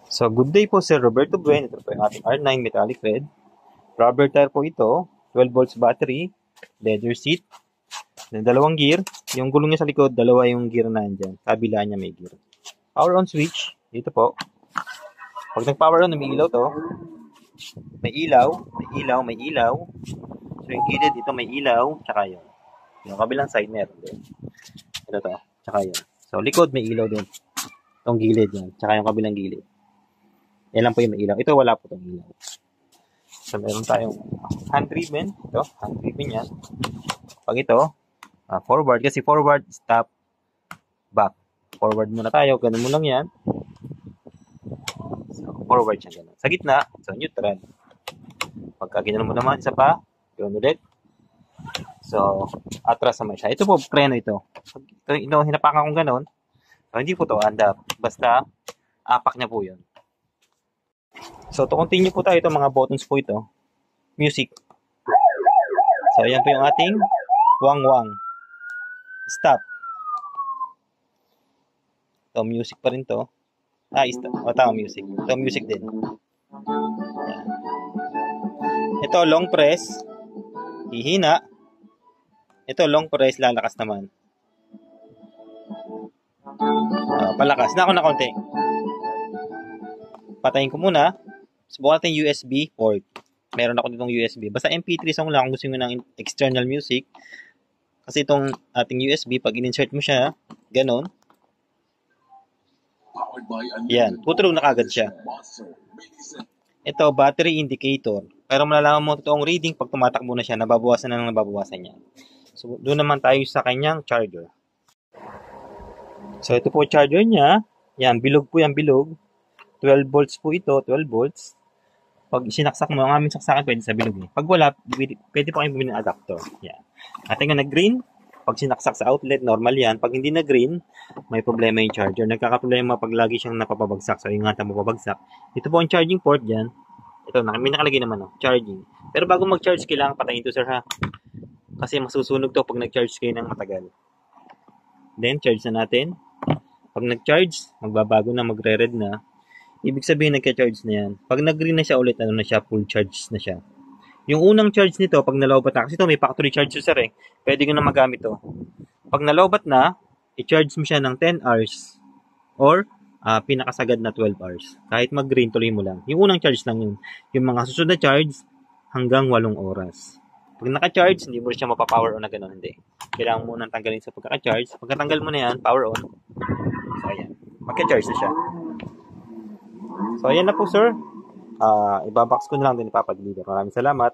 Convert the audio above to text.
So, good day po Sir Roberto Buen. Ito po yung ating R9 metallic red. Rubber tire po ito. 12 volts battery. Leather seat. Then, dalawang gear. Yung gulong niya sa likod, dalawa yung gear na andyan. Kabila niya may gear. Power on switch. Dito po. Pag nag-power on, may ilaw to. May ilaw. May ilaw. May ilaw. So, yung gilid dito may ilaw. Tsaka yun. Yung kabilang side meron din. Ito to. Tsaka yun. So, likod may ilaw din. Itong gilid yan. Tsaka yung kabilang gilid. Yan lang po yung may ilaw. Ito wala po itong ilaw. So, meron tayong hand ribbon. Ito, hand ribbon yan. Pag ito, forward. Kasi forward, stop, back. Forward muna tayo. Ganun mo lang yan. So, forward siya ganun. Sa gitna, so neutral. Pagka ginanon mo naman, isa pa, yun ulit. So, atras naman siya. Ito po, preno ito. Ito, hinapakan kong ganun. So, hindi po to andap. Basta, apak niya po yun. So, to continue po tayo, itong mga buttons po ito. Music. So, ayan po yung ating wang-wang. Stop. Ito, music pa rin to. Stop. Tama, music. Ito, music din. Ayan. Ito, long press. Hihina. Ito, long press, lalakas naman. Palakas. Na ako na konti. Patayin ko muna. Subukan natin USB port. Meron ako ditong USB. Basta MP3 song lang kung gusto mo ng external music. Kasi itong ating USB, pag in-insert mo siya, ganon. Yan. Putulog na kagad siya. Ito, battery indicator. Pero malalaman mo totoong reading pag tumatakbo na siya, nababawasan na ng nababawasan niya. So, doon naman tayo sa kanyang charger. So, ito po charger niya. Yan, bilog po yan, bilog. 12 volts po ito, 12 volts. Pag sinaksak mo, ang aming saksakan pwede sa bilog eh. Pag wala, pwede po kayong bumili ng adapter. Yan. At nga nag-green, pag sinaksak sa outlet, normal yan. Pag hindi na-green, may problema yung charger. Nagkakaproblema pag lagi siyang napapabagsak. So, ingatan mo pabagsak. Ito po ang charging port dyan. Ito, may nakalagay naman, charging. Pero bago mag-charge, kailangan patayin to, sir, ha? Kasi masusunog to pag nag-charge kayo ng matagal. Then, charge na natin. Pag nag-charge, magbabago na, magre-red na. Ibig sabihin, nagka-charge na yan. Pag nag-green na siya ulit, ano na siya, full charge na siya. Yung unang charge nito, pag nalobat na, kasi ito may factory charge to, sir, eh. Pwede nyo na magamit to. Pag nalobat na, i-charge mo siya ng 10 hours or pinakasagad na 12 hours. Kahit mag-green, tuloy mo lang. Yung unang charge lang yun. Yung mga susunod na charge, hanggang 8 oras. Pag naka-charge, hindi mo siya mapapower on na gano'n, hindi. Kailangan mo nang tanggalin sa pagkaka-charge. Pagkatanggal mo na yan, power on. So, ayan. Magka-charge na siya. So, ayan na po, sir. Ibabox ko na lang din ipapadeliver. Maraming salamat.